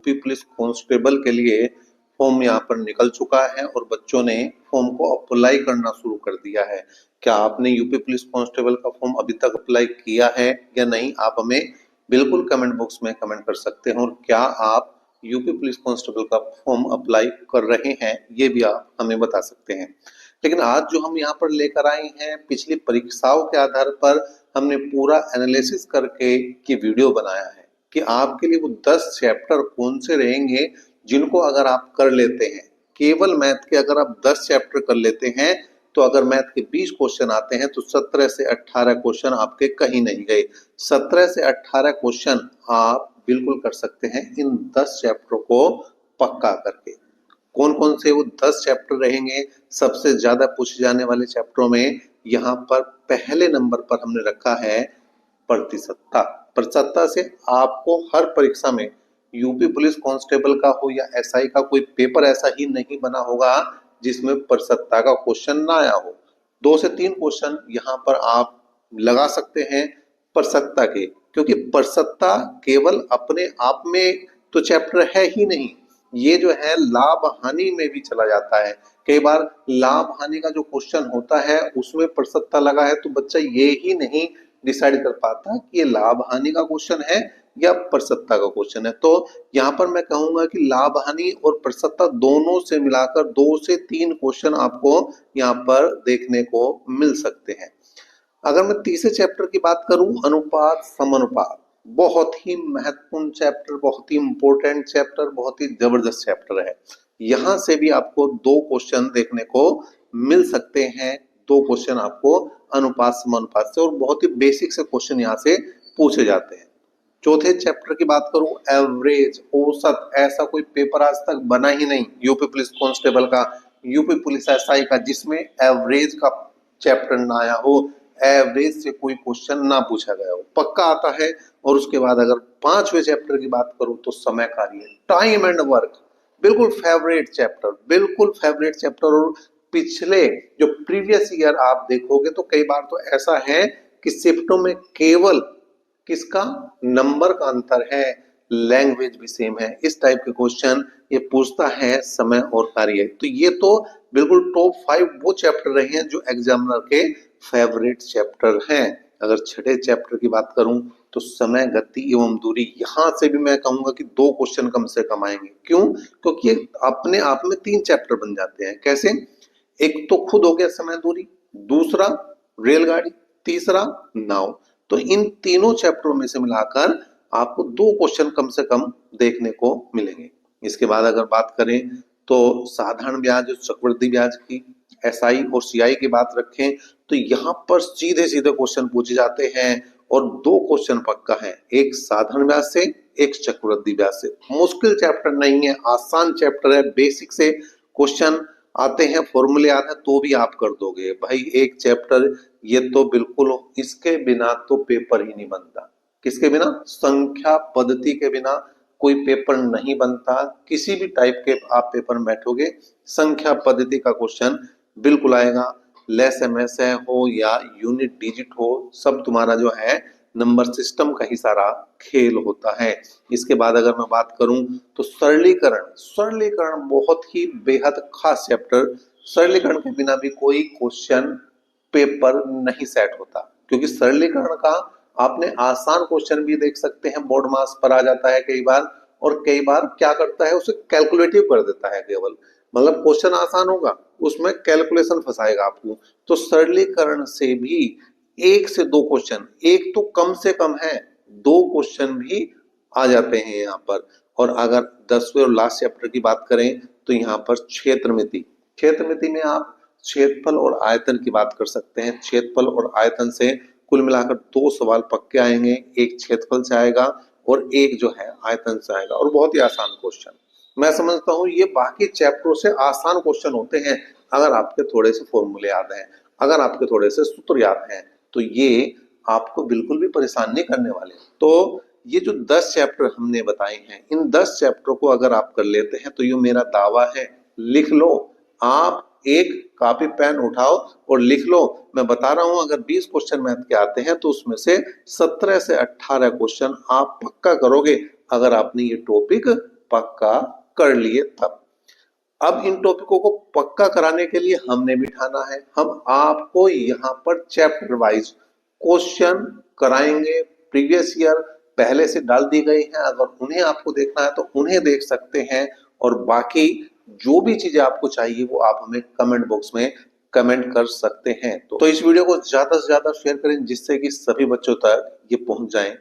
UP police constable के लिए form यहाँ पर निकल चुका है और बच्चों ने फॉर्म को अप्लाई करना शुरू कर दिया है। क्या आपने यूपी पुलिस कांस्टेबल का फॉर्म अभी तक अप्लाई किया है या नहीं, आप हमें बिल्कुल कमेंट बॉक्स में कमेंट कर सकते हैं। और क्या आप यूपी पुलिस कांस्टेबल का फॉर्म अप्लाई कर रहे हैं, ये भी आप हमें बता सकते हैं। लेकिन आज जो हम यहाँ पर लेकर आए हैं, पिछली परीक्षाओं के आधार पर हमने पूरा एनालिसिस करके ये वीडियो बनाया है कि आपके लिए वो 10 चैप्टर कौन से रहेंगे जिनको अगर आप कर लेते हैं, केवल मैथ के अगर आप 10 चैप्टर कर लेते हैं तो अगर मैथ के 20 क्वेश्चन आते हैं तो 17 से 18 क्वेश्चन आपके कहीं नहीं गए। 17 से 18 क्वेश्चन आप बिल्कुल कर सकते हैं इन 10 चैप्टरों को पक्का करके। कौन कौन से वो 10 चैप्टर रहेंगे, सबसे ज्यादा पूछे जाने वाले चैप्टरों में यहाँ पर पहले नंबर पर हमने रखा है प्रतिशतता। प्रतिशतता से आपको हर परीक्षा में यूपी पुलिस कांस्टेबल का हो या एसआई का कोई पेपर ऐसा ही नहीं बना होगा जिसमें प्रतिशतता का क्वेश्चन ना आया हो। 2 से 3 क्वेश्चन यहाँ पर आप लगा सकते हैं प्रतिशतता के, क्योंकि प्रतिशतता केवल अपने आप में तो चैप्टर है ही नहीं, ये जो है लाभ हानि में भी चला जाता है। कई बार लाभ हानि का जो क्वेश्चन होता है उसमें प्रतिशतता लगा है तो बच्चा ये ही नहीं डिसाइड कर पाता कि ये लाभ हानि का क्वेश्चन है या प्रतिशतता का क्वेश्चन है। तो यहाँ पर मैं कहूंगा कि लाभ हानि और प्रतिशतता दोनों से मिलाकर 2 से 3 क्वेश्चन आपको यहाँ पर देखने को मिल सकते हैं। अगर मैं तीसरे चैप्टर की बात करूं, अनुपात समानुपात, बहुत ही महत्वपूर्ण चैप्टर, बहुत ही इंपॉर्टेंट चैप्टर, बहुत ही जबरदस्त चैप्टर है। यहां से भी आपको 2 क्वेश्चन देखने को मिल सकते हैं। 2 क्वेश्चन आपको अनुपात समानुपात से और बहुत ही बेसिक से क्वेश्चन यहाँ से पूछे जाते हैं। चौथे चैप्टर की बात करूं, एवरेज, औसत, ऐसा कोई पेपर आज तक बना ही नहीं यूपी पुलिस कांस्टेबल का, यूपी पुलिस एसआई का, जिसमें एवरेज का चैप्टर ना आया हो, एवरेज से कोई क्वेश्चन ना पूछा गया हो, पक्का आता है। और उसके बाद अगर 5वें चैप्टर की बात करूं तो समय कार्य, टाइम एंड वर्क, बिल्कुल फेवरेट चैप्टर, बिल्कुल फेवरेट चैप्टर। और पिछले जो प्रीवियस ईयर आप देखोगे तो कई बार तो ऐसा है कि शिफ्टों में केवल किसका नंबर का अंतर है, लैंग्वेज भी सेम है, इस टाइप के क्वेश्चन ये पूछता है समय और कार्य। तो ये तो बिल्कुल टॉप 5 वो चैप्टर रहे हैं जो एग्जामिनर के फेवरेट चैप्टर हैं। अगर छठे चैप्टर की बात करूं तो समय, गति एवं दूरी, यहां से भी मैं कहूंगा कि 2 क्वेश्चन कम से कम आएंगे। क्यों? क्योंकि ये अपने आप में 3 चैप्टर बन जाते हैं। कैसे? एक तो खुद हो गया समय दूरी, दूसरा रेलगाड़ी, तीसरा नाव। तो इन तीनों चैप्टरों में से मिलाकर आपको 2 क्वेश्चन कम से कम देखने को मिलेंगे। इसके बाद अगर बात करें तो साधारण ब्याज, चक्रवृद्धि ब्याज की, एसआई और सीआई की बात रखें तो यहाँ पर सीधे सीधे क्वेश्चन पूछे जाते हैं और 2 क्वेश्चन पक्का है, एक साधारण ब्याज से, एक चक्रवृद्धि ब्याज से। मुश्किल चैप्टर नहीं है, आसान चैप्टर है, बेसिक से क्वेश्चन आते हैं, फॉर्मूले आते हैं तो भी आप कर दोगे भाई। एक चैप्टर ये तो बिल्कुल, इसके बिना तो पेपर ही नहीं बनता। किसके बिना? संख्या पद्धति के बिना कोई पेपर नहीं बनता। किसी भी टाइप के आप पेपर में बैठोगे, संख्या पद्धति का क्वेश्चन बिल्कुल आएगा। लेस एमएस है हो या यूनिट डिजिट हो, सब तुम्हारा जो है नंबर सिस्टम का ही सारा खेल होता है। इसके बाद अगर मैं बात करूं तो सरलीकरण, सरलीकरण बहुत ही बेहद खास चैप्टर। सरलीकरण के बिना भी कोई क्वेश्चन पेपर नहीं सेट होता, क्योंकि सरलीकरण का आपने आसान क्वेश्चन भी देख सकते हैं, बोर्ड मार्क्स पर आ जाता है कई बार, और कई बार क्या करता है उसे कैलकुलेटिव कर देता है केवल, मतलब क्वेश्चन आसान होगा उसमें कैलकुलेशन फंसाएगा आपको। तो सरलीकरण से भी 1 से 2 क्वेश्चन, एक तो कम से कम है, 2 क्वेश्चन भी आ जाते हैं यहाँ पर। और अगर 10वें और लास्ट चैप्टर की बात करें तो यहाँ पर क्षेत्रमिति, क्षेत्रमिति में आप क्षेत्रफल और आयतन की बात कर सकते हैं। क्षेत्रफल और आयतन से कुल मिलाकर 2 सवाल पक्के आएंगे, एक क्षेत्रफल से आएगा और एक जो है आयतन से आएगा, और बहुत ही आसान क्वेश्चन। मैं समझता हूँ ये बाकी चैप्टरों से आसान क्वेश्चन होते हैं अगर आपके थोड़े से फॉर्मूले याद हैं, अगर आपके थोड़े से सूत्र याद हैं, तो ये आपको बिल्कुल भी परेशान नहीं करने वाले। तो ये जो 10 चैप्टर हमने बताए हैं, इन 10 चैप्टर को अगर आप कर लेते हैं तो ये मेरा दावा है, लिख लो। आप एक कॉपी पेन उठाओ और लिख लो। मैं बता रहा हूं अगर 20 क्वेश्चन मैथ के आते हैं तो उसमें से 17 से 18 क्वेश्चन आप पक्का करोगे अगर आपने ये टॉपिक पक्का कर लिए तब। अब इन टॉपिकों को पक्का कराने के लिए हमने भी ठाना है, हम आपको यहाँ पर चैप्टर वाइज क्वेश्चन कराएंगे। प्रीवियस ईयर पहले से डाल दी गई हैं, अगर उन्हें आपको देखना है तो उन्हें देख सकते हैं। और बाकी जो भी चीजें आपको चाहिए वो आप हमें कमेंट बॉक्स में कमेंट कर सकते हैं। तो इस वीडियो को ज्यादा से ज्यादा शेयर करें जिससे कि सभी बच्चों तक ये पहुंच जाए।